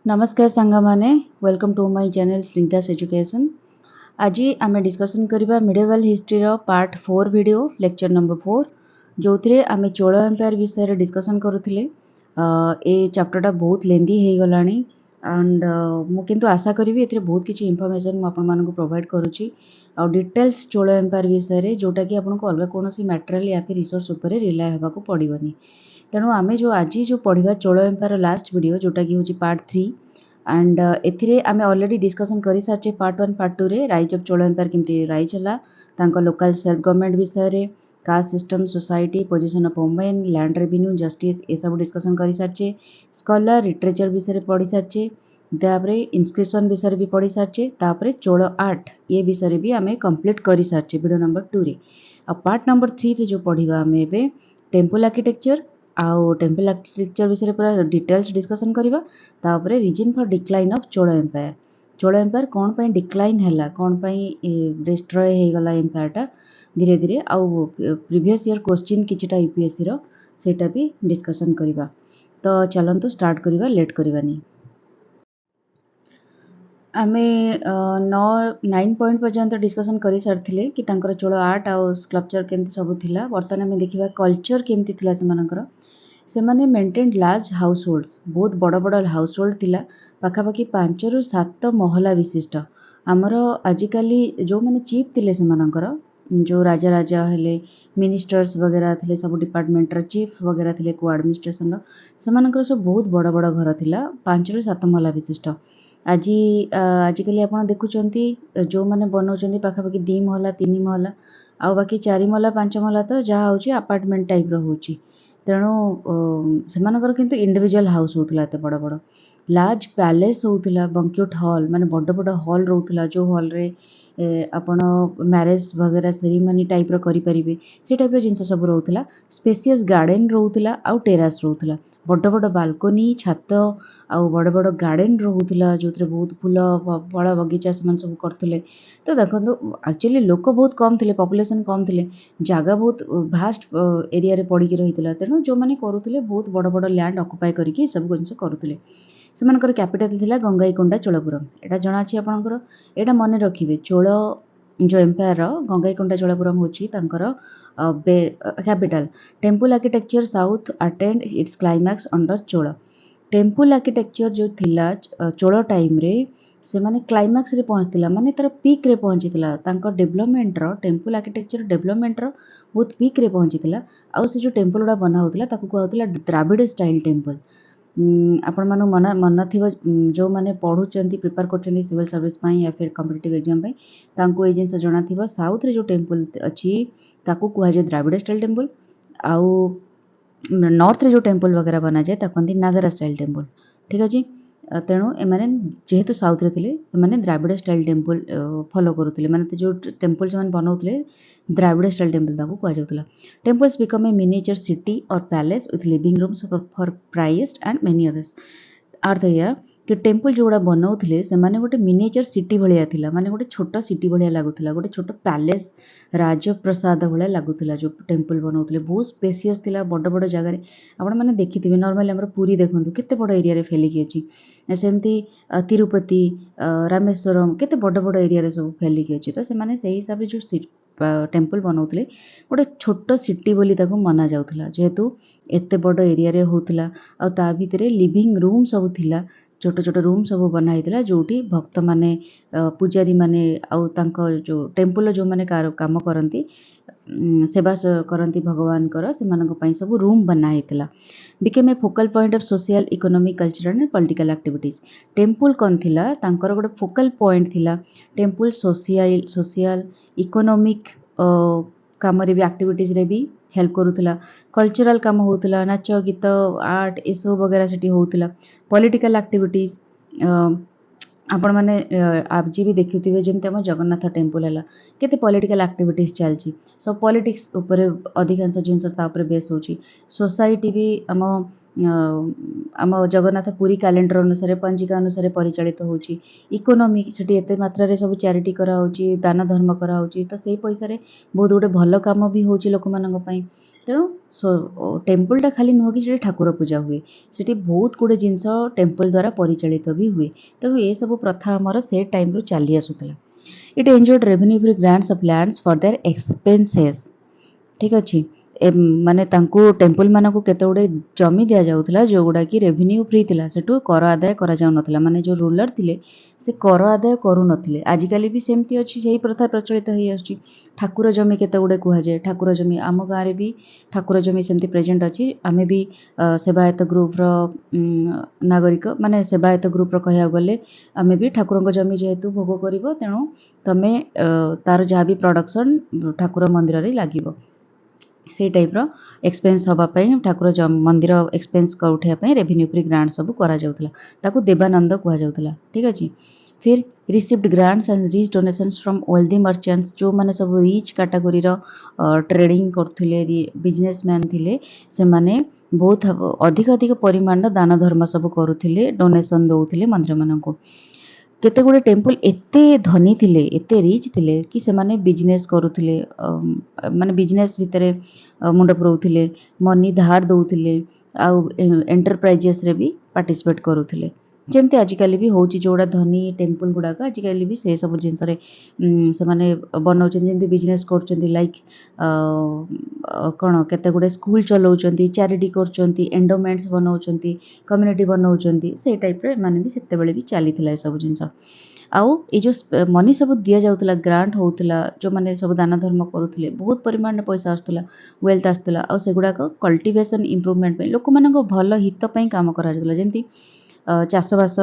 नमस्कार सांगमाने welcome to my channel Snigdha's education. आज आम डिस्कसन करबा मिडिवल हिस्ट्री रो पार्ट 4 वीडियो लेक्चर नंबर 4 जो थे आम चोल एम्पायर विषय डिस्कसन करुले। ए चैप्टरटा बहुत लेंदी हो गलानी एंड मु किंतु आशा करी ए बहुत किसी इनफॉरमेशन मु आपन मानको प्रोवाइड करुची आ डिटेल्स चोल एम्पायर विषय जोटा कि आपको अलग कौन मटेरियल या फिर रिसोर्स उपर रिलाय होगा पड़ोनी। तेणु आम जो आज जो पढ़ा चोल एम्पायर लास्ट वीडियो जोटा कि हूँ पार्ट 3 एंड एथिरे आम ऑलरेडी डिस्कसन कर सारे पार्ट 1 पार्ट 2 रे राइज ऑफ चोल एम्पायर केमती राइज है लोकल सेल्फ गवर्नमेंट विषय रे caste system society position of women land revenue justice ये सब डिस्कसन कर सारे स्कॉलर लिटरेचर विषय पढ़ी सारे तापर इनस्क्रिप्शन विषय भी पढ़ी सारे चोल आर्ट ये विषय भी आम कंप्लीट कर सारे वीडियो नंबर 2 रे। आ पार्ट नंबर 3 रे जो पढ़ा आम ए टेम्पल आर्किटेक्चर आउ टेम्पल आर्किटेक्चर विषय पूरा डिटेल्स डिस्कसन करबा। तापर reason for decline of Chola empire कौन पे डिक्लाइन है कौन पे डिस्ट्रॉय हो गला एम्पायरटा धीरे धीरे आउ प्रीवियस ईयर क्वेश्चन किछटा यूपीएससी रो सेटा भी डिस्कसन करबा। तो चलंतु स्टार्ट करबा लेट करबानी। आमे 9 पॉइंट पर्यंत डिस्कसन कर सारी कि तांकर चोल आर्ट आउ स्कल्पचर केमती सब थिला। वर्तमान आमे देखिबा कल्चर केमती थिला सेमानकर। सेमाने मेंटेन लार्ज हाउस होल्ड्स बहुत बड़ बड़ हाउस होल्ड थिला पाखापाखि 5 ରୁ 7 महला विशिष्ट। आमर आजिकाली जो माने चीफ थिले सेमानकर जो राजा राजा हेले मिनिस्टर्स वगैरह थिले सब डिपार्टमेंट रो चीफ वगैरह थिले को एडमिनिस्ट्रेशन रो सेमानकर सब बहुत बड़ बड़ घर थिला 5 ରୁ 7 महला विशिष्ट। आजिकाली आपण देखुचंती जो माने बनाउचंती पाखापाखि 2 महला 3 महला आ बाकी 4 महला 5 महला तो जहाँ होची अपार्टमेंट टाइप रो होची। तेणु सेमानकर किंतु इंडिविजुअल हाउस होतला एते बड़ बड़ लार्ज पैलेस होतला बंक्वेट हॉल माने बड़ बड़ हॉल रहउतला जो हॉल रे आपण मैरिज वगैरह सेरेमनी टाइप रो करि परिबे से टाइप रो जिंस सब रहउतला। स्पेशियस गार्डन रहउतला आउ टेरास रहउतला बड़ बड़ बालकनी छात आउ बड़ बड़ गार्डन रहउतला जोतरे बहुत फूल फल बगीचा से सब करथुले। तो देखो एक्चुअली लोक बहुत कम थिले पॉपुलेशन कम थिले जगह बहुत भास्ट एरिया रे पड़ी रही तेणु जो मैंने करुले बहुत बड़ बड़ लैंड ऑक्युपाई करके सब जिन करुले। सेमानकर कैपिटल थिला गंगाईकोंडा चोलपुरम एटा जଣା अछि आपनकर एटा मन रखिबे चोल जो एम्पायर गंगाईकोंडा चोलपुरम होची तांकर capital. Temple architecture south attend it's climax under Chola. Temple architecture जो थिला चोल टाइम रे से माने क्लाइमैक्स रे पहुंचतिला माने तार पीक रे पहुंचतिला तांकर डेवलपमेंट रो टेम्पल आर्किटेक्चर डेवलपमेंट रो बहुत पीक रे पहुंचतिला। आउ से जो टेम्पल गुडा बना होतला ताकू कहउतला द्राविड़ स्टाइल टेम्पल। आपण मानु मन थिबो जो माने पढुचंती प्रिपेयर करचंती सिविल सर्विस पई या फिर कॉम्पिटिटिव एग्जाम पई तांको ए जिंस जଣା थिबो साउथ रे जो टेम्पल अछि ताकू कुहा जे द्राविड़ स्टाइल टेम्पल आउ नॉर्थ रे जो टेम्पल वगैरह बना जाए ताकू नागरा स्टाइल टेम्पल। ठीक अछि तेणु एमाने जेहेतु साउथ रे थिले एमाने द्राविड़ स्टाइल टेम्पल फॉलो करुथिले माने जो टेम्पल से बनाउथिले द्राविड़ स्टाइल टेम्पल ताकू कुहा जाउथला। Temples become a miniature city और palace with living rooms for priest and many others. अर्थ या कि टेम्पल जोड़ा बनाउथिले से माने गोटे मिनिएचर सिटी भलिया थिला माने गोटे छोट सिटी भलिया लागुथिला गोटे छोट पैलेस राजप्रसाद भलिया लागुथिला जो टेम्पल बनाउथिले बहुत स्पेशियस थिला बड़ बड़ जगह रे आपण माने देखिथिबे नॉर्मली हमर पुरी देखंतु केते बड़ एरिया रे फैलिकी अछि सेमती तिरुपति रामेश्वरम केते बड़ बड़ एरिया रे सब फैलिकी अछि। तो से माने सही हिसाब रे जो टेम्पल बनाउथिले गोटे छोट सिटी बोली ताको माना जाउथला जेहेतु एते बड़ एरिया रे होतला आ ता भितरे लिविंग रूम सब थिला छोट छोट रूम सब बना हेतला जोटी भक्त माने पूजारी माने आउ तांको जो टेम्पल जो माने काम करंती सेवा करंती भगवान कर से मानक पई सब रूम बना हेतला। Became a focal point of social economic cultural and political activities. Temple कौन थिला तांकर गोटे फोकल पॉइंट थिला टेम्पल सोशल इकोनॉमिक काम रे भी एक्टिविटीज रे भी हेल्प करुथला कल्चरल काम होतला नाच गीत आर्ट ए सब वगैरह सेठी होतला। पॉलिटिकल एक्टिविटीज आपण माने आज भी देखुथिबे जेमते हम जगन्नाथ टेम्पल हला केते पॉलिटिकल एक्टिविटीज चलची सब पॉलिटिक्स ऊपर अधिकांश जिंस ता ऊपर बेस होची। सोसाइटी भी आम जगन्नाथ पुरी कैलेंडर अनुसार पंजिका अनुसार परिचालित होची। इकोनॉमी सेठी एते मात्रा रे सब चैरिटी करा होची दान धर्म करा होची तो सेही पैसा रे बहुत गोटे भल काम भी होची लोक मानक पई ତେଣୁ टेम्पलटा खाली नुह कि ठाकुर पूजा हुए सेठी बहुत गुड़े जिनस टेम्पल द्वारा परिचालित भी हुए। तेणु ये सब प्रथा आमर से टाइम रु चली आसूला। It enjoyed revenue free grants of lands for their expenses. ठीक अच्छे माने तांको टेम्पल मानक केते गुड़े जमी दि जाउथला जो गुड़ा कि रेवेन्यू फ्री थिला सेठु कर आदाय करा जाउ नथला। माने जो रूलर थिले से कर आदाय करू नथिले। आजिकाली भी सेमती अछि सेही प्रथा प्रचलित होई आछि। ठाकुर जमी केते गुड़े कुहा जाय ठाकुर जमी आम गाँव रे भी ठाकुर जमी सेमती प्रेजेंट अछि। आमे भी सेवायत ग्रुप रो नागरिक माने सेवायत ग्रुप रो कहया गले आमे भी ठाकुर जमी जेहेतु भोग करिवो तेणु तमे तार जहाँ भी प्रोडक्शन ठाकुर मंदिर रे लागिवो से टाइप रो एक्सपेंस हवा पई ठाकुर मंदिर एक्सपेंस उठाइबा पई रेवेन्यू फ्री ग्रांट सब करा जाउथला। ताकू देवानंद कुहा जाउथला। ठीक अछि। फिर received grants and rich donations from wealthy merchants जो माने सब रिच कैटेगरी रो ट्रेडिंग करथुले बिजनेसमैन थिले से माने बहुत अधिक अधिक परिमाण दान धर्म सब करुथिले डोनेशन दउथिले मंदिर माननको। केते गुड़े टेम्पल एते धनी थिले एते रिच थिले कि से माने बिजनेस करुथिले माने बिजनेस भितरे मुंड पुरौथिले मनी धार दउथिले आउ एंटरप्राइजेस रे भी पार्टिसिपेट करुथिले। जेमती आजिकाली भी होची जोड़ा धनी टेम्पल गुड़ाक आजिकाली भी से सब जिनस से माने बनाउछन जेमती बिजनेस करछन्ती लाइक कौन केते गुड़े स्कूल चलाउछन्ती चैरिटी करछन्ती एंडोमेंट्स बनाउछन्ती कम्युनिटी बनाउछन्ती से टाइप रे माने भी सेते बेले भी चलीथिला सब जिनस। आउ ए जो मनी सब दिया जाउथला ग्रांट होउथला जो माने सब दान धर्म करुथिले बहुत परिमाण रे पैसा आस्तला वेल्थ आस्तला आउ सेगुड़ा कल्टिवेशन इम्प्रूवमेंट पे लोक मानक भल हित पई काम करा जाउथला। जेमती चाषबास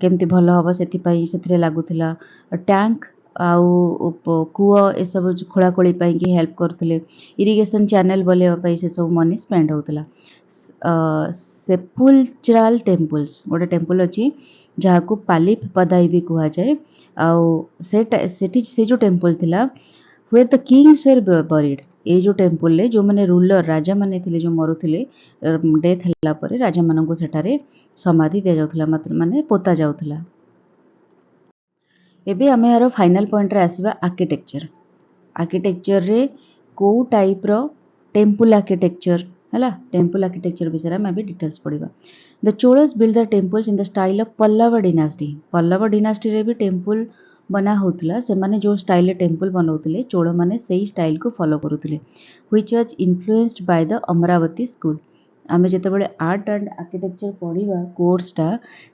केमती भल हम से लगुला टैंक आउ कूଅ ए सब खोलाखोली कि हेल्प करते इरिगेशन चैनल बनवाई से सब मनी स्पेंड होता। सेपुलचराल टेम्पल्स गोटे टेम्पल अच्छी जहाँ को पालिप पदाई भी कह जाए से जो टेम्पल थिला where the kings were buried ये जो टेम्पल ले जो मैंने रूलर राजा माने थिले जो मरुथिले डेथ होला परे राजा माननको सेठारे समाधि दिया जाउथला माने पोता जाउथला। एबे आमे यार फाइनल पॉइंट रे आसीबा आर्किटेक्चर। आर्किटेक्चर रे को टाइप रो टेम्पल आर्किटेक्चर हला टेम्पल आर्किटेक्चर विषय में भी डिटेल्स पढ़िबा। The Cholas build the temples in the style of Pallava dynasty. Pallava dynasty रे भी टेम्पल बना होतला से माने जो स्टाइल रे टेम्पल बनाउतले चोल माने सेही स्टाइल को फॉलो करुतले which was influenced by the Amaravati school. आमे जेतेबेले आर्ट एंड आर्किटेक्चर पढ़िबा कोर्सटा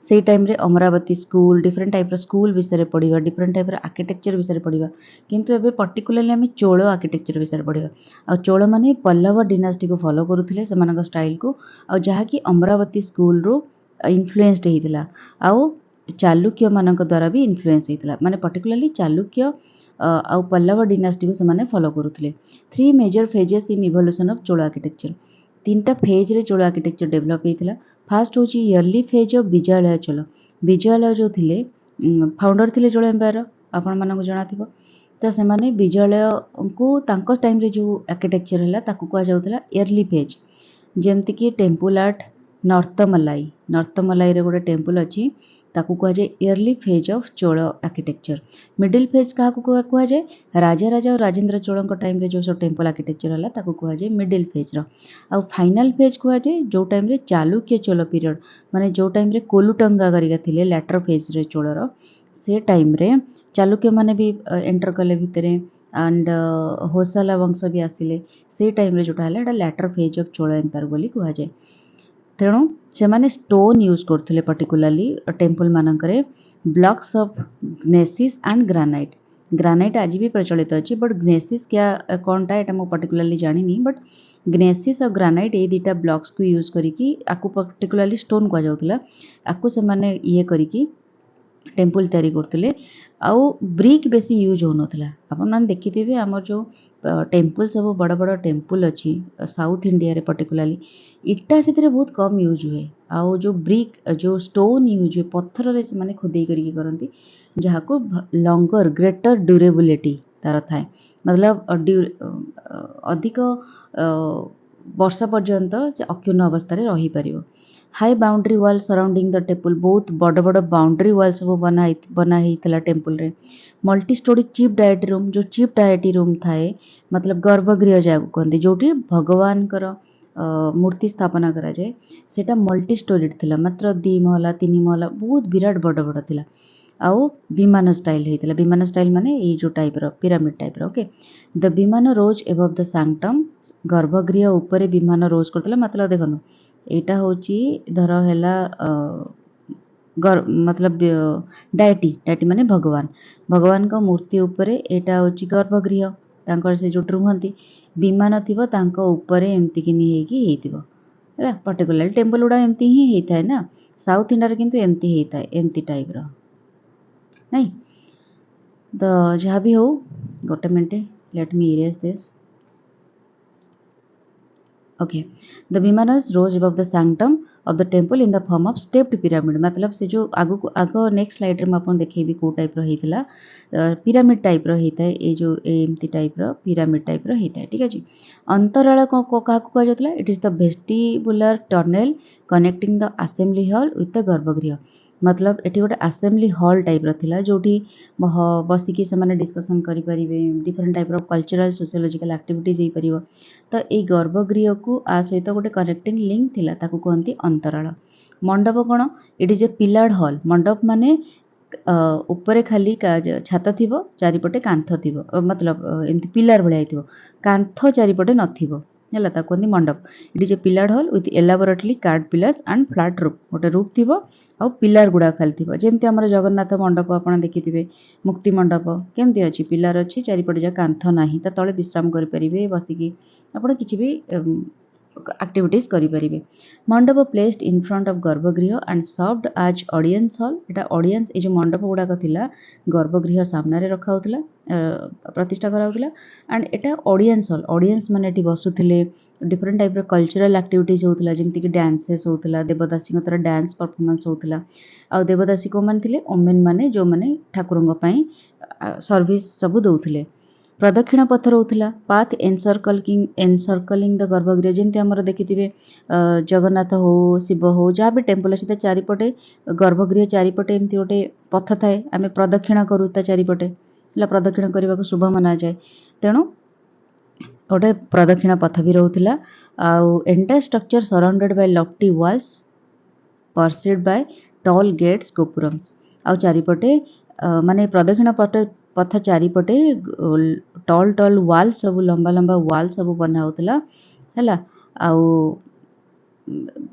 से टाइम रे अमरावती स्कूल डिफरेंट टाइप रो स्कूल विषय पढ़िबा डिफरेंट टाइप रो आर्किटेक्चर विषय पढ़िबा किंतु एबे पर्टिकुलरली आमे चोल आर्किटेक्चर विषय पढ़िबा। आ चोल माने पल्लव डिनास्टी को फॉलो करुथिले सेमानक स्टाइल को आ जहा कि अमरावती स्कूल रो इन्फ्लुएंस्ड हेतिला आउ चालुक्य मानक द्वारा भी इन्फ्लुएंस हेतिला माने पर्टिकुलरली चालुक्य आउ पल्लव डिनास्टी को सेमाने फॉलो करुथिले। 3 major phases in evolution of Chola architecture. 3टा फेज रे चोल आर्किटेक्चर डेवलप हेतिला। फास्ट होची early phase of Vijayalaya Chola. Vijayalaya जो थिले फाउंडर थिले चोल एम्पायर आपण मानक जणा थिबो तो से माने विजयालय को तांको टाइम रे जो आर्किटेक्चर हला ताकू कहा जाउथला इयरली फेज। जेमति कि टेम्पल आर्ट नॉर्थमलाई रे गोटे टेम्पल अच्छी ताकू कहा जाए yearly phase of Chola architecture. Middle phase क्या कहा जाए राजा राजा और राजेंद्र चोल टाइम रे जो सब टेम्पल आर्किटेक्चर हला ताकू कहा जाए मिडिल फेज रो। आ फाइनल फेज कहा जाए जो टाइम रे चालुक्य चोल पीरियड माने जो टाइम रे कोलुटंगा गरिका थिले लैटर फेज रे चोलर से टाइम रे चालुक्य माने भी एंटर कले भितरे एंड होसाला वंश भी आसिले से टाइम रे जोटा हला एटा later phase of Chola empire बोली कहा जाए। तेणु से माने स्टोन यूज करथुले पर्टिकुलरली टेम्पल मानकरे blocks of gneiss and granite. Granite आज भी प्रचलित अच्छी बट ग्नेसिस क्या कौनटा एटा मो पर्टिकुलरली जानिनी बट ग्नेसिस और ग्रानाइट ये दुटा ब्लॉक्स को यूज करिकी आकु पर्टिकुलरली स्टोन कह जाउथला आकु से माने ये करिकी टेम्पल तैयारी करते आउ ब्रिक बेसी यूज होनथला। आपन मान देखिथिबे हमर जो टेम्पल सब बड़ बड़ टेम्पल अच्छी साउथ इंडिया रे पर्टिकुलरली इटा से बहुत कम यूज हुए आउ जो ब्रिक जो स्टोन यूज हुए पत्थर रे से माने खोदेई करिके करंती जहाँ को लॉन्गर ग्रेटर ड्यूरेबिलिटी तार थाए मतलब अधिक वर्ष पर्यंत से अक्षुण्ण अवस्था रे रही परिबो। High boundary wall surrounding the temple बहुत बड़ बड़ बाउंड्री वाल सब बना टेम्पल रे multi storey chief deity room जो चीफ डायटी रूम थाए मतलब गर्भगृह जहाँ कहते जो भगवान मूर्ति स्थापना करा जाए सेटा मल्टी स्टोरी थिला मात्र 2 महला 3 महला बहुत विराट बड़ बड़ थिला आउ विमान स्टाइल होता विमान स्टाइल माने ये जो टाइप रो पिरामिड टाइप रो okay the vimana rose above the sanctum गर्भगृह ऊपर विमान रोज करतला मतलब देखो एटा होची धर हैला मतलब डायटी डायटी माने भगवान का मूर्ति ऊपर एटा होची गर्भगृह तांकर से जो रुहंती विमान थिबो तांको ऊपर एमती कि नहीं हेकी हेतिबो हैला पर्टिकुलर टेम्पल उडा एमती ही हेइथाय ना साउथ इंडिया रे किंतु एमती हेइथाय एमती टाइप रो नहीं द जहाँ भी हो गोटे minute let me erase this okay the vimanas rose above the sanctum of the temple in the form of stepped pyramid मतलब से जो आग नेक्स्ट स्लाइड रे आपन देखेबी को टाइप रो हेतिला पिरामिड टाइप रो हेताय ए जो एमती टाइप रो पिरामिड टाइप रो हेताय ठीक अछि अंतराल को का को जतला it is the vestibular tunnel connecting the assembly hall with the garbhagriha मतलब एटी गोटे असेंबली हॉल टाइप रो थिला जोटी बसिकी से माने डिस्कशन करि परिबे डिफरेंट टाइप रो कल्चरल सोशियोलॉजिकल एक्टिविटीज हे परिबो तो ये गर्भगृह को आ सहित गोटे कनेक्टिंग लिंक थिला ताकू कहती अंतराल मंडप कौन इट इज ए पिलार्ड हॉल मंडप माने ऊपर खाली छात थिबो चारिपटे कांथ थिबो मतलब एमती पिलार भलिया हिथिबो कांथ चारिपटे नथिबो ହେଲା ତାକୁ କୁହନ୍ତି ମଣ୍ଡପ it is a pillared hall with elaborately carved pillars and flat roof ଗୋଟେ ରୁଫ୍ ଥିବ ଆଉ ପିଲାର ଗୁଡ଼ା ଖାଲି ଥିବ ଯେମିତି ଆମର ଜଗନ୍ନାଥ ମଣ୍ଡପ ଆପଣ ଦେଖିଥିବେ ମୁକ୍ତି ମଣ୍ଡପ କେମିତି ଅଛି ପିଲାର ଅଛି ଚାରିପଟେ ଯା କାନ୍ଥ ନାହିଁ ତା ତଳେ ବିଶ୍ରାମ କରିପାରିବେ ବସିକି ଆପଣ କିଛି ବି एक्टिविटीज करें mandapa placed in front of garbhagriha and served as audience hall एटा ऑडियंस ए जो मंडप गुड़ाक थिला गर्भगृह सामने रखा होता प्रतिष्ठा कराउथला एंड एटा ऑडियंस माने एटी बसुथिले डिफरेंट टाइप रो कल्चरल एक्टिविटीज होतला जेमति कि डांसेस होतला देवदासी को तरह डांस परफॉर्मेंस होतला आ देवदासी को मान थिले ओमेन माने जो माने ठाकुरंग पई सर्विस सब दउथिले प्रदक्षिण पथ रोला पाथ एनसर्कलिंग द गर्भगृह जमी आम देखिए जगन्नाथ हो शिव हो जहाँ भी टेम्पल अच्छे चारिपटे गर्भगृह चारिपटे एमती गोटे पथ थाए आम प्रदक्षिण करूँ चारिपटे प्रदक्षिण करने को शुभ मना जाए तेणु गोटे प्रदक्षिण पथ भी रोला entire structure surrounded by lofty walls pierced by tall gates gopurams आउ चारिपटे माने प्रदक्षिण पथ चारिपटे टॉल टॉल वाल सब लंबा लंबा वाल सब बना होतला हैला आउ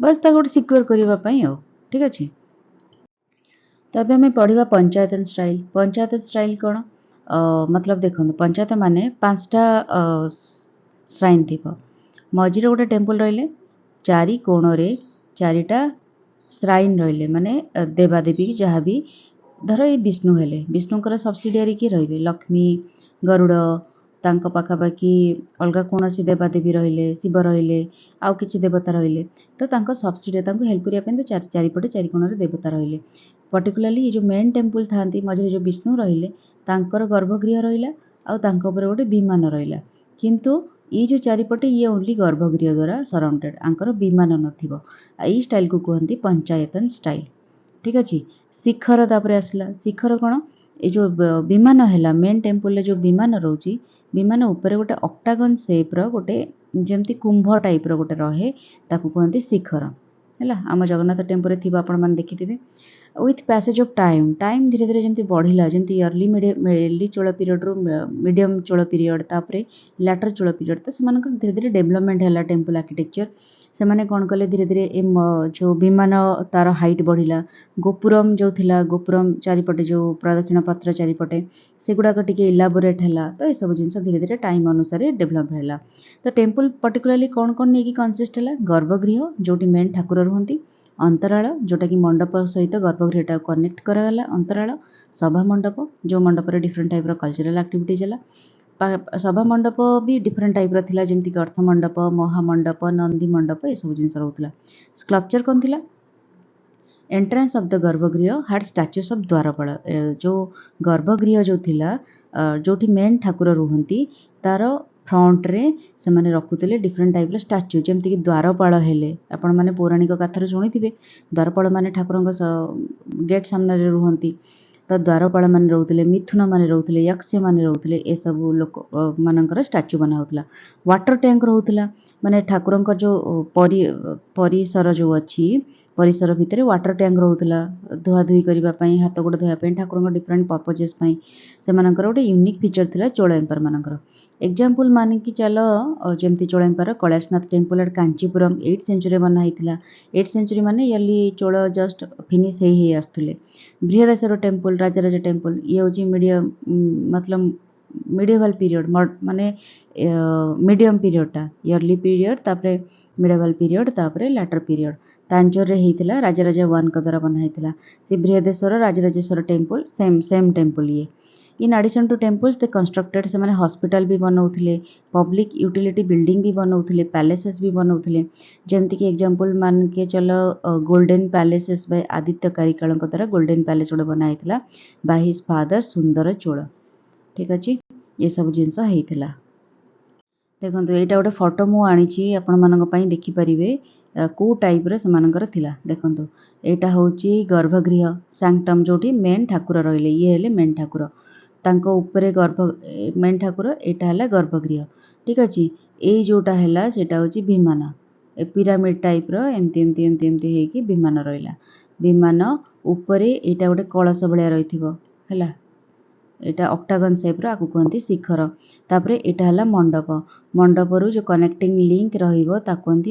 बस ता गोटे सिक्योर करबा पई हो ठीक अछि तबे हमें पढ़िबा पंचायत स्टाइल कोन मतलब देखो पंचायत माने पांचटा श्राइन थिबो मझिरे गोटे टेम्पल रहिले चारि कोण रे चारिटा श्राइन रहिले माने देवादेवी जहाँ भी धर ये विष्णु हेले विष्णुकर सब्सिडियरी किए रहिबे लक्ष्मी गरुड़ तांको पाखापाखि अलगा कौन देवादेवी रहिले शिव रहिले आउ किछि देवता रहिले तो तांको सब्सिडी तांको हेल्प करिया पेन तो चारिपटे चारि कोण रे देवता रहिले पर्टिकुलरली ये जो मेन टेम्पल थांती मझे जो विष्णु रहिले तांकर गर्भगृह रहिला आउ तांको ऊपर गोटे विमान रहिला किंतु ये जो चारिपटे ये ओनली गर्भगृह द्वारा सराउंडेड आंकर विमान नथिबो ई स्टाइल को कहती पंचायतन स्टाइल ठीक अच्छे शिखर तापर आसला शिखर कौन ये जो विमान है मेन टेम्पल जो विमान रोची विमान ऊपर गोटे ऑक्टागन शेप रो गोटे जमती कुंभ टाइप रो गोटे रहे ताकू कहते शिखर है आम जगन्नाथ टेम्पल थी आपण मैंने देखिथे विथ पैसेज ऑफ टाइम धीरे धीरे जमती बढ़ला जमती अर्ली चोल पीरियड रू मीडियम चोल पीरियड तापर लैटर चोल पीरियड तो से धीरे धीरे डेवलपमेंट है टेम्पल आर्किटेक्चर से माने कौन कले धीरे धीरे जो विमान तार हाइट बढ़ला गोपुरम जो थिला गोपुरम चारिपटे जो प्रदक्षिण पत्र चारिपटे से गुड़ाक टिके इलाबोरेट है तो ये सब जिन धीरे धीरे टाइम अनुसार डेभलप है तो टेम्पल पर्टिकुलरली कौन कौन नहीं कनसिस्ट है गर्भगृह जोटी मेन ठाकुर रुहंती अंतराल जोटा कि मंडप सहित गर्भगृह कनेक्ट कराला अंतराल सभा मंडप जो मंडप डिफरेंट टाइप कल्चरल एक्टिविटीज है सभा मंडप भी डिफरेंट टाइप थिला जमती कि अर्थ मंडप महामंडप नंदी मंडप ये सब जिन रोला स्कल्पचर कौन थिला एंट्रेंस ऑफ द गर्भगृह हार्ड स्टैच्यूज ऑफ द्वारपाल जो गर्भगृह जो थिला जोठी मेन ठाकुर रुहंती तार फ्रंट रे से रखुले डिफरेंट टाइप स्टाच्यू जमीक द्वारपाल हेले आपण मैंने पौराणिक कथार शुणी द्वारपाल मैंने ठाकुर गेट सामने रुहति तो द्वारपाल मैंने रोते मिथुन मैंने रोते यक्ष मैंने रोते ये सब लोक मानकर स्टाच्यू बना होता वाटर टैंक रोला माने ठाकुर जो परिसर जो अच्छी परिसर भितर वाटर टैंक रोला धुआधुई करने हाथ गोड़ धोवाई ठाकुर डिफरेंट पर्पजेस से गोटे यूनिक फीचर थिला चोल एम्पायर मानकर एग्जाम्पल मान कि चल जमती Chola empire Kailashnath temple at Kanchipuram 8th century बना होता 8th सेंचुरी माने इयरली चोल जस्ट फिनिश ही आसुले बृहदेश्वर टेम्पल राजराज टेम्पल ये हूँ मीडियम मतलब मिडिवल पीरियड माने मीडियम पीरियडटा इयरली पीरियड तापरे मिडिवल पीरियड तापरे लैटर पीरियड तांजोर रे होता राजराजा 1 का द्वारा बना होता से Brihadeshwara Rajarajeshwara temple same temple ये in addition to temples they constructed से हॉस्पिटल भी बनाऊले पब्लिक यूटिलिटी बिल्डिंग भी बनाऊले पैलेसेस भी बनाऊले जमती कि एग्जांपल मान के चल golden palaces bye Aditya Karaikal द्वारा गोल्डन पैलेस गोटे बना होता बाय हिज फादर सुंदर चोल ठीक अच्छे ये सब जिनस होता देखो यहाँ गोटे फोटो मुझे आपण मान देखिपारे कौ टाइप से देखो यहाँ हूँ गर्भगृह सैंक्टम जोटी मेन ठाकुर रही ये हेले मेन ठाकुर तांको उपरे गर्भ मेन ठाकुर यहाँ है गर्भगृह ठीक अच्छे ये जोटा है सेटा हूँ विमान पिरामिड टाइप एमती एमती एमती एमती होगी विमान रहा विमान उपरे यहाँ गोटे कलश भाया रही है यहाँ ऑक्टागन शेप आकु कहते शिखर तापर यहाँ है मंडप मंडपरू जो कनेक्टिंग लिंक रही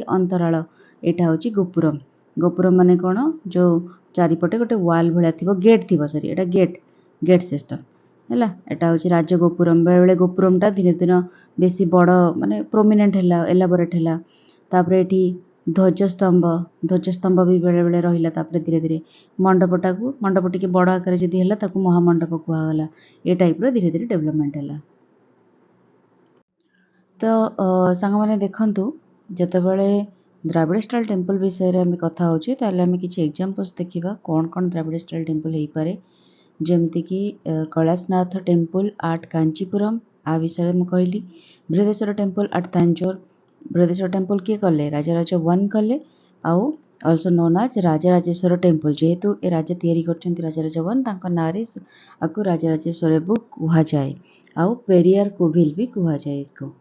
अंतराल यहाँ हूँ गोपुरम गोपुरम माने कौन जो चारिपटे गोटे वाल भाया थी गेट थी सरी यहाँ गेट सिस्टम है यहाँ हूँ राजगोपुरम बेले बेले गोपुरमटा धीरे धीरे बेसी बड़ माने प्रोमिनेंट है एलाबोरेट है तापर ये ध्वजस्तंभ भी बेले बेले रहा धीरे धीरे मंडपटा को मंडप टी बड़ आकार जदि है महामंडप कहगला ये टाइप धीरे धीरे डेवलपमेंट है तो सांग मैंने देखु जितेबाला द्राविड़ स्टाइल टेम्पल विषय में आम कथा होचे आम कि एग्जाम्पल्स देखा कौन कौन द्राविड़ स्टाइल टेम्पल हो पारे जमती कि कैलाशनाथ टेम्पल आट कांचीपुरम आ विषय में कहली बृहदेश्वर टेम्पल आट तांजोर बृहदेश्वर टेम्पल किए कले राजराजा 1 कले आउ also known as Rajrajeshwar temple जेहेतु ए राजा तैयारी करछन्ती राजराजा 1 तांको नारे आपको राजराजेश्वर बुक कहा जाए आउ पेरियार कोविल भी कहा जाए इसको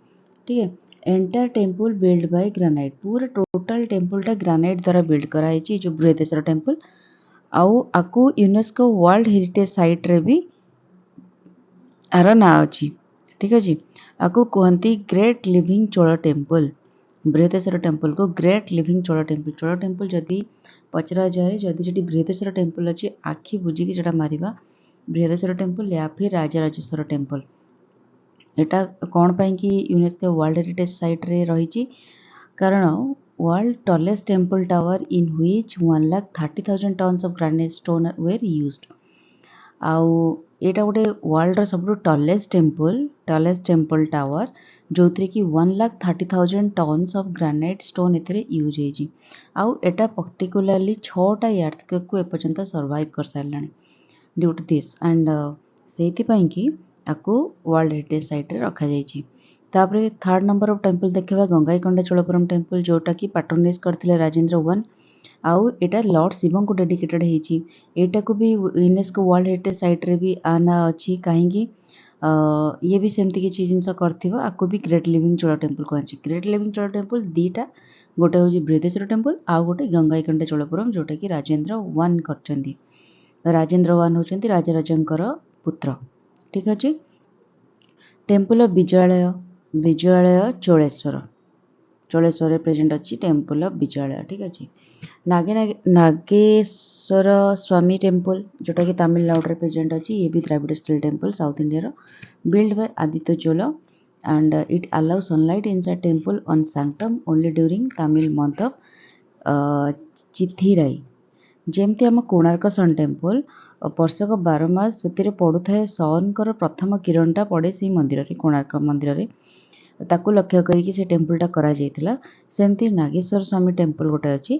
ठीक है entire temple build by granite पूरा टोटल टेम्पलटा ग्रेनाइट द्वारा बिल्ड कराई जो बृहदेश्वर टेम्पल आउ आकु यूनेस्को वर्ल्ड हेरिटेज साइट रे भी आर ना अच्छी ठीक अच्छे आकु कहती great living Chola temple Brihadeshwara temple को ग्रेट लिविंग चोल टेम्पल जदि पचरा जाए जदि से बृहदेश्वर टेम्पल अच्छी आखि बुझिकी जो मारिबा बृहदेश्वर टेम्पल या फिर राजराजेश्वर टेम्पल एटा कौन पाई कि यूनेस्को वर्ल्ड हेरिटेज साइट रे रही कारण world tallest temple tower in which 1,30,000 tons of granite stone where used आउ एटा गोटे वर्ल्ड सब टॉलेस्ट टेम्पल टावर जो थी कि 1,30,000 टन्स ऑफ ग्रेनाइट स्टोन एथे यूज होती आउ एटा पर्टिकुलरली 6टा यार्थक्वेक को एपर्यंत सर्वाइव कर सारा ड्यू टू दिस एंड से कि आपको वर्ल्ड हेरिटेज साइट रे रखा जाइए तापर थर्ड नंबर ऑफ टेम्पल देखा गंगाईकोंडा चोलपुरम टेम्पल जोटा कि पैट्रोनाइज करते राजेंद्र 1 आउ एटा लॉर्ड शिवम को डेडिकेटेड होती एटा को भी यूनेस्को वर्ल्ड हेरिटेज साइट रे भी आना अच्छी कहीं ये भी सेमती किसी जिनस आपको भी ग्रेट लिविंग चोल टेम्पल कहे ग्रेट लिविंग चोल टेम्पल दीटा गोटे हूँ बृहदेश्वर टेम्पल आउ गोटे गंगाईकोंडा चोलपुरम जोटा कि राजेंद्र 1 करछन्ती राजेंद्र 1 होचंती राजराजंकर पुत्र ठीक अच्छे temple of Vijayalaya Choleshwar present अच्छी टेम्पल ऑफ विजयालय ठीक अच्छे नागेश्वर स्वामी टेम्पल जोटा कि तमिलनाडु रे प्रेजेंट अच्छी ये भी Dravida style temple south India build by Aditya Chola and it allow sunlight inside temple on sanctum only during Tamil month of Chithirai जेमती आम कोणार्क सन टेम्पल वर्षक 12 मास से पड़ू थाए सनकर प्रथम किरणटा पड़े से मंदिर कोणार्क मंदिर ताकू लक्ष्य करके से टेम्पलटा करा जाइथिला सेमती नागेश्वर स्वामी टेम्पल गोटे अच्छी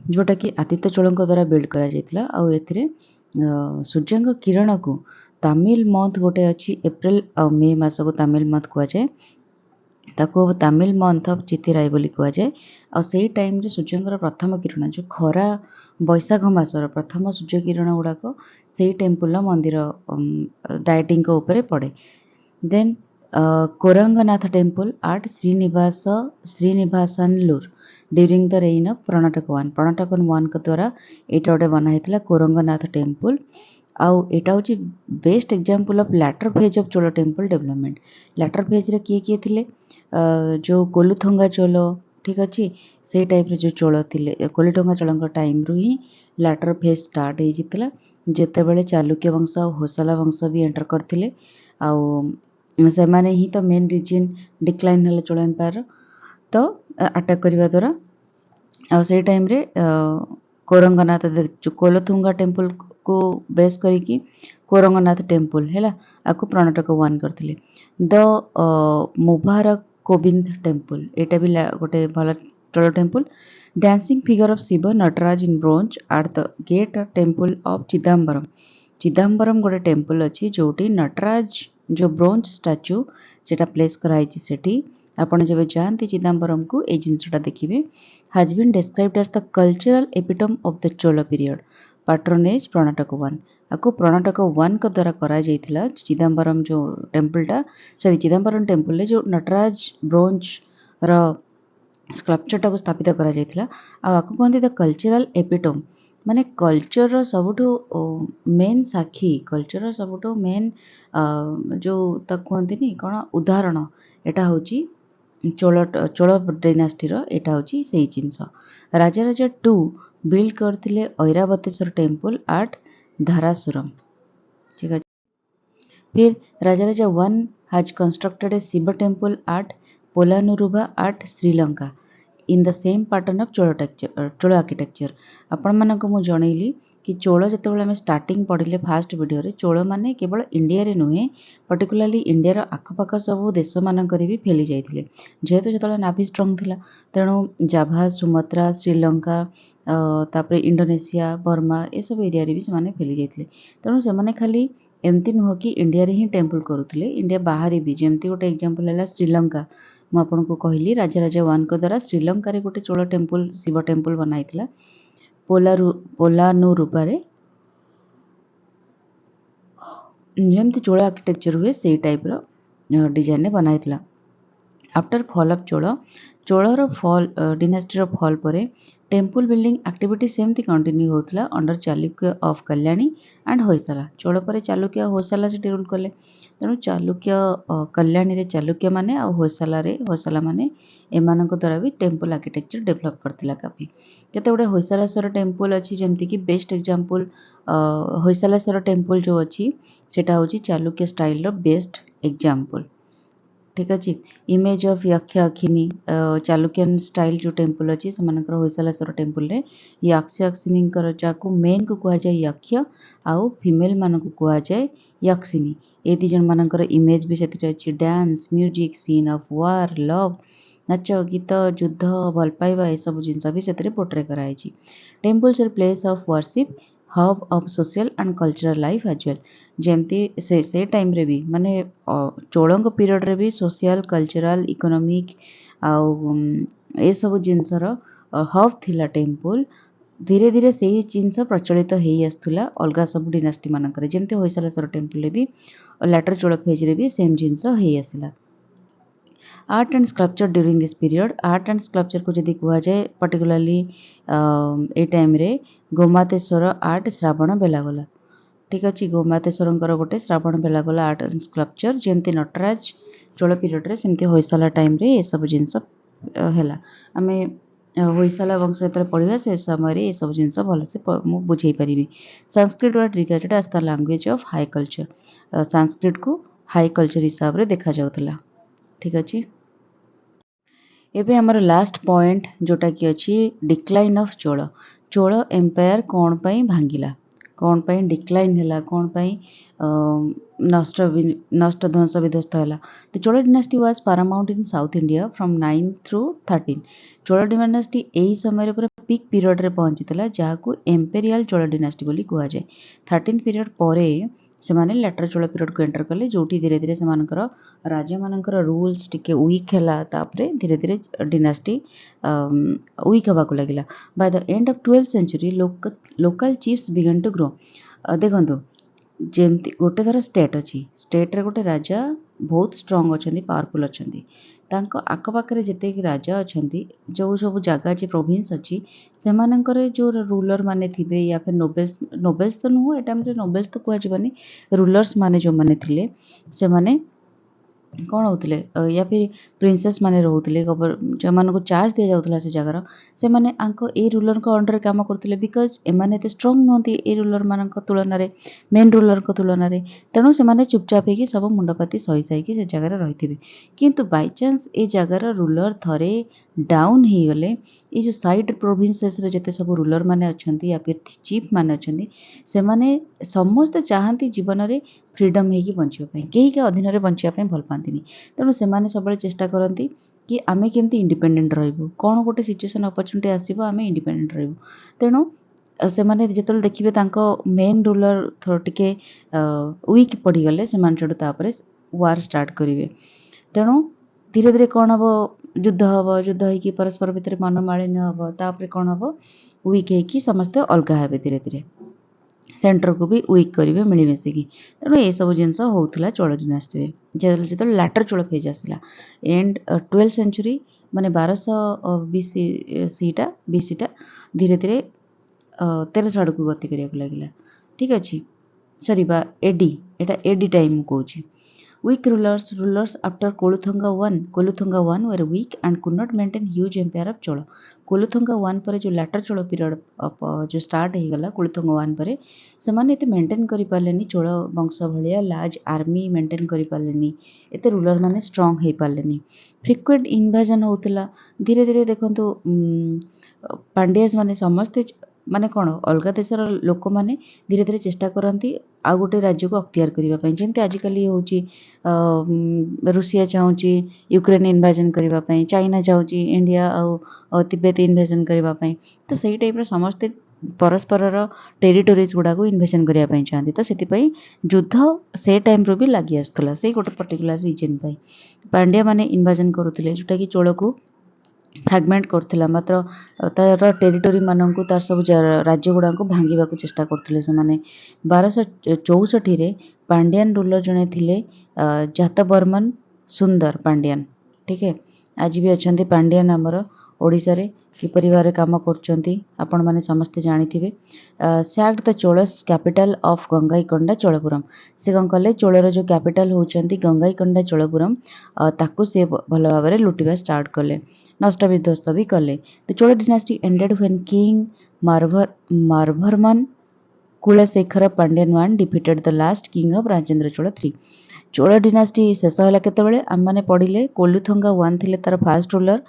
जोटा कि आदित्य चोल द्वारा बिल्ड करा जाइथिला आउ एथिरे सूर्यंक किरण को तामिल मंथ गोटे अच्छी एप्रिल और मे मास को तामिल मंथ कहुए ताको तामिल मंथ ऑफ चिथिराई बोली कहुए आ से टाइम रे सूर्यंकर प्रथम किरण जो खरा बैशाख मासर प्रथम सूर्य किरण गुड़ाक से टेम्पल मंदिर डाइटिंग को ऊपर पड़े then Koranganatha temple at Srinivasanallur during the reign of Parantakan one के द्वारा एटा गोटे बनाई कोरंगनाथ टेम्पल आउ एटा हूँ best example of later phase of Chola temple development later phase रे किए थिले जो कोलुथंगा चोल ठीक अच्छे से टाइप जो चोल थे कोलुथंगा चोल टाइम रु ही लैटर फेज स्टार्ट होता जितेबाला चालुक्य वंश और होसाला वंश भी एंटर करते से माने ही तो मेन रिजन डिक्लाइन है चोल एम्पायर तो अटैक करने द्वारा आ से टाइम रे कोरंगनाथ कोलथुंगा टेम्पल को बेस करिकी कोरंगनाथ टेम्पल है आपको प्रणटक वन करते द मुबारक कोबिंद टेम्पल एटा भी गोटे भल Chola temple dancing figure of Shiva Nataraja in bronze at the great temple of Chidambaram गोटे टेम्पल अच्छी जोटी नटराज जो ब्रोंज स्टाच्यू सेटा प्लेस कराई सेठी आपण जब जाती चिदम्बरम को ये जिनसटा देखिए has been described as the cultural epitome of the Chola period. Patronage Parantaka one आपको प्रणटक वन का द्वारा करा जाइथिला चिदम्बरम जो टेम्पलटा सॉरी चिदम्बरम टेम्पल जो नटराज ब्रोंज रो स्कल्पचर टाको स्थापित करा जाइथिला आपको कहते द कल्चरल एपिटोम माने कल्चर सबुठो मेन साखी कल्चर सबुठो मेन जो तक कहते नहीं कौन उदाहरण एटा होची चोल डायनास्टी एटा होची से जिनस राजा 2 बिल्ड करथिले ऐरावतेश्वर टेम्पल एट धारासुरम ठीक है फिर Raja 1 has constructed a Shiva temple at Polonnaruwa at Sri Lanka in the same pattern of Chola architecture आपण मानक मु जनइली कि चोल जितेबाला आम स्टार्टिंग पढ़ले फास्ट वीडियो रे चोल माने केवल इंडिया रे नुहे पर्टिकुलाली इंडिया आखपाख सब देश मानक भी फैली जाइए जेहेतु जो नाभि स्ट्रंग थिला तेणु जाभा सुमात्रा श्रीलंका तापर इंडोनेशिया बर्मा ये सब एरिया रे भी से फैली जाइए तेणु से खाली एमती नुह कि इंडिया रे ही टेम्पल करुले इंडिया बाहर भी जमती गोटे एग्जांपल है श्रीलंका मु आपको कहली राजा 1 को द्वारा श्रीलंका रे गोटे चोल टेम्पल शिव टेम्पल बनाइथिला पोलानुरुपारे जमती चोल आर्किटेक्चर हुए से टाइप रो डिजाइन बनाइथिला आफ्टर फॉल ऑफ चोलर फॉल डिनास्टी फॉल पर टेम्पल बिल्डिंग एक्टिविटी सेमती कंटिन्यू होता under Chalukya of Kalyani and Hoysala Chola पर चालुक्य होयसाला से रूल कले तेणु चालुक्य कल्याणी रे चालुक्य माने आ होयसाला माने एमानक द्वारा भी टेम्पल आर्किटेक्चर डेवलप करथिला काफी केते गुडे होयसालेश्वर टेम्पल अच्छी जमती कि बेस्ट एग्जांपल होयसालेश्वर टेम्पल जो अच्छी सेटा होची चालुक्य स्टाइल रो बेस्ट एग्जांपल ठीक अच्छे इमेज ऑफ यक्ष अक्षिनी चालुक्यन स्टाइल जो टेम्पल अच्छी से होयसालेश्वर टेम्पल रे यक्ष अक्षिनी जाको मेन को कह जाए यक्ष आउ फीमेल मान को कह जाए यक्षिनी ये दी जन मानकर इमेज भी से अच्छी dance music scene of war love नाच गीत युद्ध भल पाइबा ये सब जिनस भी से पोर्ट्रे कराई temples place of worship hub of social and cultural life as well जमती से टाइम रे भी माने चोलों पीरियड रे भी सोशल कल्चरल इकोनॉमिक आउ ये सब जिनसर हब थिला टेम्पल धीरे धीरे से ही जिनस प्रचलित हो आसुला अलग सब डिनास्टी मानक जमती होयसालेश्वर टेम्पल भी लैटर चोल फेज रे भी सेम जिनस हो आसला art and sculpture during this period art and sculpture को जदि कह जाए पर्टिकुलाली ए टाइम रे गोमातेश्वर आर्ट श्रावण बेलागला ठीक अच्छे गोमातेश्वर गोटे श्रावण बेलागला आर्ट एंड स्कल्पचर जमती नटराज चोल पीरियड रे सेमती होयसाला टाइम रे ये सब जिनस है आम होयसाला वंश जो पढ़ा से समय ये सब जिन भलसे बुझे पारि Sanskrit was regarded as the language of high culture Sanskrit को हाई कल्चर हिसाब से देखा जाउथला ठीक अच्छे एबे हमर लास्ट पॉइंट जोटा कि अच्छी डिक्लाइन ऑफ चोल एम्पायर कौन पाई भांगिला कौन पाई डिक्लाइन हैला कौन पाई नष्ट ध्वंस विध्वस्त हैला the Chola dynasty was Paramount in south India from 9 through 13 Chola dynasty एही समय पूरा पीक पीरियड रे पहुंचीला जहाँ को एम्पेरियल चोल डिनास्टी बोली कह जाए 13 पीरियड परे ସେମାନେ ଲାଟର ଚୋଳ ପିରିୟଡ଼କୁ ଏଣ୍ଟର କଲେ, ଯୋଉଠି ଧୀରେ ଧୀରେ ସେମାନଙ୍କର ରାଜାମାନଙ୍କର ରୁଲ୍ସ ଟିକେ ୱିକ୍ ହେଲା। ତାପରେ ଧୀରେ ଧୀରେ ଡିନାଷ୍ଟି ୱିକ୍ ହେବାକୁ ଲାଗିଲା। By the end of 12th century local chiefs began to grow. ଦେଖନ୍ତୁ, ଯେମିତି ଗୋଟେ ଧର ଷ୍ଟେଟ୍ ଅଛି, ଷ୍ଟେଟ୍ରେ ଗୋଟେ ରାଜା ବହୁତ ଷ୍ଟ୍ରଙ୍ଗ ଅଛନ୍ତି, ପାୱାରଫୁଲ୍ ଅଛନ୍ତି। ତାଙ୍କ ଆଖପାଖରେ ଯେତିକି ରାଜା ଅଛନ୍ତି, ଯେଉଁ ସବୁ ଜାଗା ଅଛି, ପ୍ରୋଭିନ୍ସ ଅଛି, ସେମାନଙ୍କର ଯେଉଁ ରୁଲର ମାନେ ଥିବେ, ୟା ଫିର ନୋବେଲ୍ସ ତ ନୁହଁ, ଏ ଟାଇମ୍ରେ ନୋବେଲ୍ସ ତ କୁହାଯିବନି, ରୁଲର୍ସ ମାନେ ଯେଉଁମାନେ ଥିଲେ, ସେମାନେ କ'ଣ ହେଉଥିଲେ, ୟା ଫିର ପ୍ରିନ୍ସେସ୍ ମାନେ ରହୁଥିଲେ, ଯେଉଁମାନଙ୍କୁ ଚାର୍ଜ ଦିଆଯାଉଥିଲା ସେ ଜାଗାର, ସେମାନେ ଏଇ ରୁଲରଙ୍କ ଅଣ୍ଡରରେ କାମ କରୁଥିଲେ। ବିକଜ ଏମାନେ ଏତେ ଷ୍ଟ୍ରଙ୍ଗ ନୁହନ୍ତି ଏଇ ରୁଲରମାନଙ୍କ ତୁଳନାରେ, ମେନ୍ ରୁଲରଙ୍କ ତୁଳନାରେ। ତେଣୁ ସେମାନେ ଚୁପଚାପ ହେଇକି ସବୁ ମୁଣ୍ଡପାତି ସହି ସାଇକି ସେ ଜାଗାରେ ରହିଥିବେ। କିନ୍ତୁ ବାଇଚାନ୍ସ ଏ ଜାଗାର ରୁଲର ଥରେ ଡାଉନ୍ ହେଇଗଲେ, ଏଇ ଯେଉଁ ସାଇଡ୍ ପ୍ରୋଭିନ୍ସେସରେ ଯେତେ ସବୁ ରୁଲର ମାନେ ଅଛନ୍ତି, ୟା ଫିର ଚିଫ୍ ମାନେ ଅଛନ୍ତି, ସେମାନେ ସମସ୍ତେ ଚାହାନ୍ତି ଜୀବନରେ ଫ୍ରିଡମ୍ ହେଇକି ବଞ୍ଚିବା ପାଇଁ, କେହି କାହା ଅଧୀନରେ ବଞ୍ଚିବା ପାଇଁ ଭଲ ପାଆନ୍ତିନି। ତେଣୁ ସେମାନେ ସବୁବେଳେ ଚେଷ୍ଟା କରନ୍ତି କି ଆମେ କେମିତି ଇଣ୍ଡିପେଣ୍ଡେଣ୍ଟ ରହିବୁ, କ'ଣ ଗୋଟେ ସିଚୁଏସନ୍ ଅପରଚ୍ୟୁନିଟି ଆସିବ, ଆମେ ଇଣ୍ଡିପେଣ୍ଡେଣ୍ଟ ରହିବୁ। ତେଣୁ ସେମାନେ ଯେତେବେଳେ ଦେଖିବେ ତାଙ୍କ ମେନ୍ ରୁଲର ଟିକେ ୱିକ୍ ପଡ଼ିଗଲେ, ସେମାନେ ସେଠୁ ତାପରେ ୱାର୍ ଷ୍ଟାର୍ଟ କରିବେ। ତେଣୁ ଧୀରେ ଧୀରେ କ'ଣ ହେବ, ଯୁଦ୍ଧ ହେବ, ଯୁଦ୍ଧ ହେଇକି ପରସ୍ପର ଭିତରେ ମନମାଳିନ୍ୟ ହେବ। ତାପରେ କ'ଣ ହେବ, ୱିକ୍ ହେଇକି ସମସ୍ତେ ଅଲଗା ହେବେ, ଧୀରେ ଧୀରେ ସେଣ୍ଟରକୁ ବି ୱିକ୍ କରିବେ ମିଳିମିଶିକି। ତେଣୁ ଏସବୁ ଜିନିଷ ହେଉଥିଲା ଚୋଳ ଡିନାଷ୍ଟିରେ, ଯେତେବେଳେ ଲାଟର ଚୋଳ ଫେଜ୍ ଆସିଲା। ଏଣ୍ଡ 12th century ମାନେ 1200 ବିସିଟା ଧୀରେ ଧୀରେ 1300 ଆଡ଼କୁ ଗତି କରିବାକୁ ଲାଗିଲା। ଠିକ୍ ଅଛି, ସରି ବା ଏଡି, ଏଇଟା ଏଡି ଟାଇମ୍ ମୁଁ କହୁଛି। Weak rulers after Koluthunga I were weak and could not maintain huge empire of Chola. Koluthunga I ପରେ ଯେଉଁ ଲାଟର ଚୋଳ ପିରିୟଡ଼ ଯେଉଁ ଷ୍ଟାର୍ଟ ହେଇଗଲା, କୁଳୁଥୁଙ୍ଗ I ପରେ ସେମାନେ ଏତେ ମେଣ୍ଟେନ୍ କରିପାରିଲେନି, ଚୋଳ ବଂଶ ଭଳିଆ ଲାର୍ଜ ଆର୍ମି ମେଣ୍ଟେନ୍ କରିପାରିଲେନି, ଏତେ ରୁଲର ମାନେ ଷ୍ଟ୍ରଙ୍ଗ ହେଇପାରିଲେନି। ଫ୍ରିକ୍ୱେଣ୍ଟ ଇନଭାଜନ୍ ହେଉଥିଲା। ଧୀରେ ଧୀରେ ଦେଖନ୍ତୁ, ପାଣ୍ଡିଆସ୍ ମାନେ ସମସ୍ତେ ମାନେ କ'ଣ, ଅଲଗା ଦେଶର ଲୋକମାନେ ଧୀରେ ଧୀରେ ଚେଷ୍ଟା କରନ୍ତି ଆଉ ଗୋଟେ ରାଜ୍ୟକୁ ଅକ୍ତିଆର କରିବା ପାଇଁ। ଯେମିତି ଆଜିକାଲି ହେଉଛି, ରୁଷିଆ ଚାହୁଁଛି ୟୁକ୍ରେନ୍ ଇନଭାଜନ୍ କରିବା ପାଇଁ, ଚାଇନା ଚାହୁଁଛି ଇଣ୍ଡିଆ ଆଉ ତିବେତ ଇନଭେଜନ୍ କରିବା ପାଇଁ। ତ ସେଇ ଟାଇପ୍ର ସମସ୍ତେ ପରସ୍ପରର ଟେରିଟୋରିଜ୍ ଗୁଡ଼ାକୁ ଇନଭେଜନ୍ କରିବା ପାଇଁ ଚାହାନ୍ତି। ତ ସେଥିପାଇଁ ଯୁଦ୍ଧ ସେ ଟାଇମ୍ରୁ ବି ଲାଗି ଆସୁଥିଲା, ସେଇ ଗୋଟେ ପର୍ଟିକୁଲାର ରିଜନ୍ ପାଇଁ ପାଣ୍ଡିଆ ମାନେ ଇନଭାଜନ୍ କରୁଥିଲେ, ଯେଉଁଟାକି ଚୋଳକୁ ଫ୍ରାଗମେଣ୍ଟ କରୁଥିଲା। ମାତ୍ର ତାର ଟେରିଟୋରି ମାନଙ୍କୁ, ତାର ସବୁ ରାଜ୍ୟ ଗୁଡ଼ାକୁ ଭାଙ୍ଗିବାକୁ ଚେଷ୍ଟା କରୁଥିଲେ ସେମାନେ। 1264ରେ ପାଣ୍ଡିଆନ ରୁଲର ଜଣେ ଥିଲେ ଜାତବର୍ମନ ସୁନ୍ଦର ପାଣ୍ଡିଆନ। ଠିକ୍ ହେ, ଆଜି ବି ଅଛନ୍ତି ପାଣ୍ଡିଆନ ଆମର ଓଡ଼ିଶାରେ। କିପରି ଭାବରେ କାମ କରୁଛନ୍ତି ଆପଣମାନେ ସମସ୍ତେ ଜାଣିଥିବେ। ସ୍ୟାକ୍ଡ ଦ ଚୋଳସ୍ କ୍ୟାପିଟାଲ ଅଫ୍ ଗଙ୍ଗାଇକୋଣ୍ଡା ଚୋଳପୁରମ୍। ସେ କ'ଣ କଲେ, ଚୋଳର ଯେଉଁ କ୍ୟାପିଟାଲ ହେଉଛନ୍ତି ଗଙ୍ଗାଇକୋଣ୍ଡା ଚୋଳପୁରମ୍, ତାକୁ ସେ ଭଲ ଭାବରେ ଲୁଟିବା ଷ୍ଟାର୍ଟ କଲେ, ନଷ୍ଟ ବିଧ୍ୱସ୍ତ ବି କଲେ। The Chola dynasty ended when king Maravarman Kulasekhara Pandyan I defeated the last king of Rajendra Chola III। Chola dynasty ଶେଷ ହେଲା କେତେବେଳେ, ଆମମାନେ ପଢ଼ିଲେ କୋଲୁଥୁଙ୍ଗା I ଥିଲେ ତାର ଫାଷ୍ଟ ରୁଲର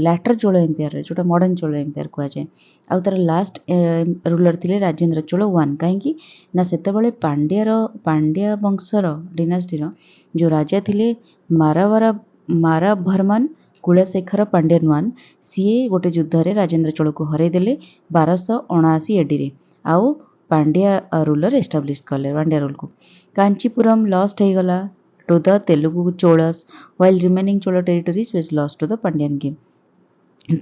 ଲାଟର ଚୋଳ ଏମ୍ପାୟାରରେ, ଯେଉଁଟା ମଡ଼ର୍ଣ୍ଣ ଚୋଳ ଏମ୍ପାୟାର କୁହାଯାଏ। ଆଉ ତାର ଲାଷ୍ଟ ରୁଲର ଥିଲେ ରାଜେନ୍ଦ୍ର ଚୋଳ I। କାହିଁକି ନା ସେତେବେଳେ ପାଣ୍ଡିଆ ବଂଶର ଡିନାଷ୍ଟିର ଯେଉଁ ରାଜା ଥିଲେ ମାରାଭର୍ମନ କୁଳଶେଖର ପାଣ୍ଡିଆନ I, ସିଏ ଗୋଟେ ଯୁଦ୍ଧରେ ରାଜେନ୍ଦ୍ର ଚୋଳକୁ ହରାଇ ଦେଲେ 1279 ADରେ। ଆଉ ପାଣ୍ଡିଆ ରୁଲର ଏଷ୍ଟାବ୍ଲିଶ କଲେ, ପାଣ୍ଡିଆ ରୁଲକୁ। କାଞ୍ଚିପୁରମ୍ ଲଷ୍ଟ ହେଇଗଲା to the Telugu Cholas, while remaining Chola territories was lost to the Pandyan king.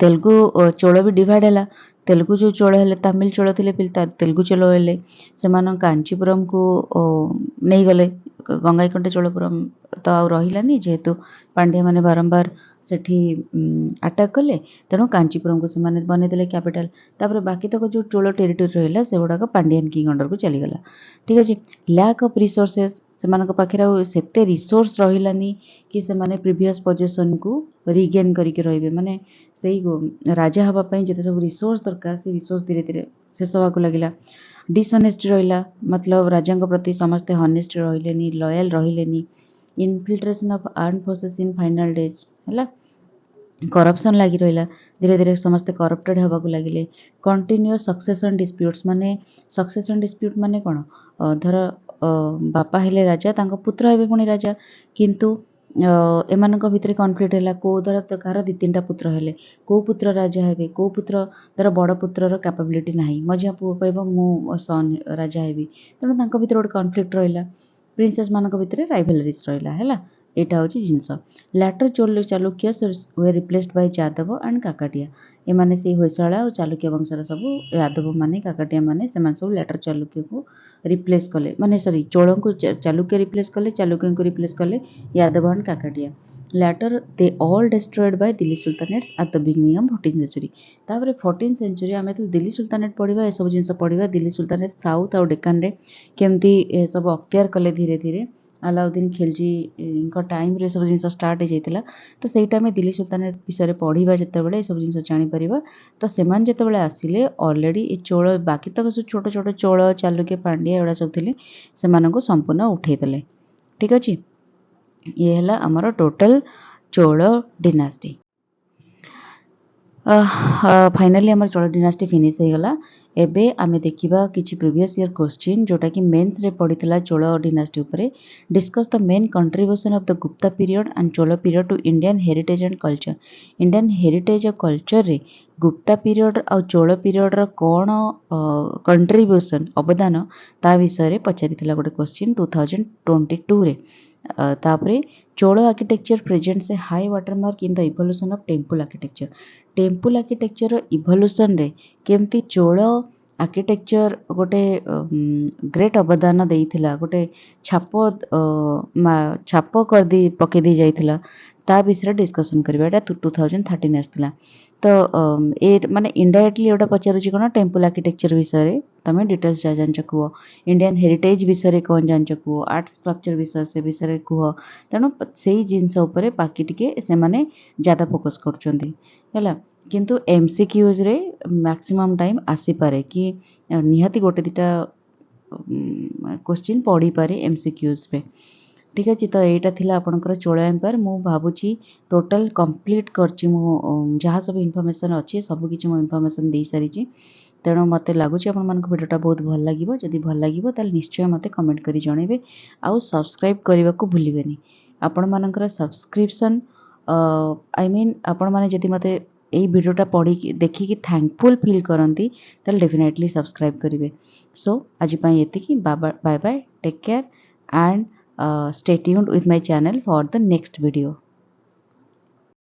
Telugu Chola ବି ଡିଭାଇଡ଼ ହେଲା। ତେଲୁଗୁ ଯେଉଁ ଚୋଳ ହେଲେ, ତାମିଲ ଚୋଳ ଥିଲେ, ତେଲୁଗୁ ଚୋଳ ହେଲେ, ସେମାନେ କାଞ୍ଚିପୁରମକୁ ନେଇଗଲେ। ଗଙ୍ଗାଇକୋଣ୍ଡା ଚୋଳପୁରମ୍ ତ ଆଉ ରହିଲାନି, ଯେହେତୁ ପାଣ୍ଡିଆ ମାନେ ବାରମ୍ବାର ସେଠି ଆଟାକ୍ କଲେ। ତେଣୁ କାଞ୍ଚିପୁରମକୁ ସେମାନେ ବନେଇଦେଲେ କ୍ୟାପିଟାଲ। ତାପରେ ବାକି ତକ ଯେଉଁ ଚୋଳ ଟେରିଟୋରି ରହିଲା, ସେଗୁଡ଼ାକ ପାଣ୍ଡିଆନ କିଙ୍ଗ ଅଣ୍ଡରକୁ ଚାଲିଗଲା। ଠିକ୍ ଅଛି। ଲ୍ୟାକ୍ ଅଫ୍ ରିସୋର୍ସେସ୍, ସେମାନଙ୍କ ପାଖରେ ଆଉ ସେତେ ରିସୋର୍ସ ରହିଲାନି କି ସେମାନେ ପ୍ରିଭିୟସ୍ ପୋଜିସନକୁ ରିଗେନ୍ କରିକି ରହିବେ। ମାନେ ସେଇ ରାଜା ହେବା ପାଇଁ ଯେତେ ସବୁ ରିସୋର୍ସ ଦରକାର, ସେ ରିସୋର୍ସ ଧୀରେ ଧୀରେ ଶେଷ ହେବାକୁ ଲାଗିଲା। ଡିସଅନେଷ୍ଟ ରହିଲା, ମତଲବ ରାଜାଙ୍କ ପ୍ରତି ସମସ୍ତେ ହନେଷ୍ଟ ରହିଲେନି, ଲୟାଲ ରହିଲେନି। Infiltration of arm forces in final days ହେଲା। କରପ୍ସନ୍ ଲାଗି ରହିଲା, ଧୀରେ ଧୀରେ ସମସ୍ତେ କରପ୍ଟେଡ଼ ହେବାକୁ ଲାଗିଲେ। କଣ୍ଟିନ୍ୟୁଅସ୍ ସକ୍ସେସନ୍ ଡିସ୍ପ୍ୟୁଟ୍ସ, ମାନେ ସକ୍ସେସନ୍ ଡିସ୍ପ୍ୟୁଟ୍ ମାନେ କ'ଣ, ଧର ବାପା ହେଲେ ରାଜା, ତାଙ୍କ ପୁତ୍ର ହେବେ ପୁଣି ରାଜା, କିନ୍ତୁ ଏମାନଙ୍କ ଭିତରେ କନଫ୍ଲିକ୍ଟ ହେଲା କେଉଁ ଦ୍ୱାରା ତ କାହାର 2-3ଟା ପୁତ୍ର ହେଲେ କେଉଁ ପୁତ୍ର ରାଜା ହେବେ କେଉଁ ପୁତ୍ର ଧର ବଡ଼ ପୁତ୍ରର କ୍ୟାପାବିଲିଟି ନାହିଁ ମଝିଆ ପୁଅ କହିବ ମୁଁ ସନ୍ ରାଜା ହେବି ତେଣୁ ତାଙ୍କ ଭିତରେ ଗୋଟେ କନଫ୍ଲିକ୍ଟ ରହିଲା ପ୍ରିନ୍ସେସ୍ ମାନଙ୍କ ଭିତରେ ରାଇଭାଲରିଜ୍ ରହିଲା ହେଲା ଏଇଟା ହେଉଛି ଜିନିଷ later Chalukya were replaced by Yadava and Kakatiya ଏମାନେ ସେଇ ହୋଇଶାଳା ଆଉ ଚାଲୁକ୍ୟ ବଂଶର ସବୁ ଯାଦବ ମାନେ କାକାଟିଆ ମାନେ ସେମାନେ ସବୁ ଲାଟର ଚାଲୁକ୍ୟକୁ ରିପ୍ଲେସ୍ କଲେ ମାନେ ସରି ଚୋଳଙ୍କୁ ଚାଲୁକ୍ୟ ରିପ୍ଲେସ୍ କଲେ ଚାଲୁକ୍ୟଙ୍କୁ ରିପ୍ଲେସ୍ କଲେ Yadava and Kakatiya later they all destroyed by Delhi Sultanates at the beginning of 14th century ତାପରେ 14th century ଆମେ ତ ଦିଲ୍ଲୀ ସୁଲତାନେଟ୍ ପଢ଼ିବା ଏସବୁ ଜିନିଷ ପଢ଼ିବା ଦିଲ୍ଲୀ ସୁଲତାନେଟ୍ ସାଉଥ୍ ଆଉ ଡେକାନରେ କେମିତି ଏସବୁ ଅକ୍ତିଆର କଲେ ଧୀରେ ଧୀରେ ଆଲାଉଦ୍ଦିନ ଖିଲଜୀଙ୍କ ଟାଇମ୍ରେ ଏସବୁ ଜିନିଷ ଷ୍ଟାର୍ଟ ହେଇଯାଇଥିଲା ତ ସେଇଟା ଆମେ ଦିଲ୍ଲୀ ସୁଲତାନେଟ୍ ବିଷୟରେ ପଢ଼ିବା ଯେତେବେଳେ ଏସବୁ ଜିନିଷ ଜାଣିପାରିବା ତ ସେମାନେ ଯେତେବେଳେ ଆସିଲେ ଅଲରେଡ଼ି ଏ ଚୋଳ ବାକି ତକ ସବୁ ଛୋଟ ଛୋଟ ଚୋଳ ଚାଲୁକ୍ୟ ପାଣ୍ଡିଆ ଏଗୁଡ଼ା ସବୁ ଥିଲେ ସେମାନଙ୍କୁ ସମ୍ପୂର୍ଣ୍ଣ ଉଠେଇଦେଲେ ଠିକ୍ ଅଛି ये है आमर टोटल चोल डिनास्टी फाइनाली आमर चोल डिनास्टी फिनिश हो गला एबे आमे देखिबा किछि प्रीवियस ईयर क्वेश्चन जोटा कि मेंस रे पड़ीथला चोल डिनास्टी उपरे discuss the main contribution of the Gupta period and Chola period to Indian heritage and culture Indian heritage और कल्चर रे गुप्ता पीरियड और चोल पीरियड रो कोन कंट्रीब्यूशन अवदान ता विषय रे पचारिथिला गोटे क्वेश्चन 2022 रे तापरे Chola architecture presents A high watermark in the evolution of temple architecture evolution रे केमती चोल आर्किटेक्चर गोटे ग्रेट अवदान देइथिला गोटे छाप कर दी पके दी जाइथिला ता विषय डिस्कशन करबा एटा 2013 आसथिला तो ए माने इनडायरेक्टली एटा पचारुची कोन टेम्पल आर्किटेक्चर विषय रे तमे डिटेल्स जान कुह इंडियन हेरिटेज विषय रे कोन जान कुह आर्ट स्ट्रक्चर विषय से विषय रे कुह तेणु सेही जिनस उपरे बाकी टिके से माने ज्यादा फोकस करचंदी हैला किंतु एमसीक्यूज रे मैक्सिमम टाइम आसी पारे कि निहाती गोटे दिटा क्वेश्चन पढ़ी पारे एमसीक्यूज रे ठीक अच्छे तो यहाँ थिला आपणकर चोल एम्पायर मु भावुची टोटल कंप्लीट करची मु जहाँ सब इनफॉरमेशन अच्छी सबकि मु इनफॉरमेशन दे सारी तेणु मत लगुच भिडियोटा बहुत भल लगे जदि भल लगे तो निश्चय मत कमेंट करी जनइबे आउ सब्सक्राइब करने को भूलें आपण मानकर सब्सक्रिप्शन आई मीन आपण मैंने जदि मत यही भिडियोटा पढ़ी देखिकी थैंकफुल फील करती डेफिनेटली सब्सक्राइब करेंगे सो आज ये bye bye take care and stay tuned with my channel for the next video.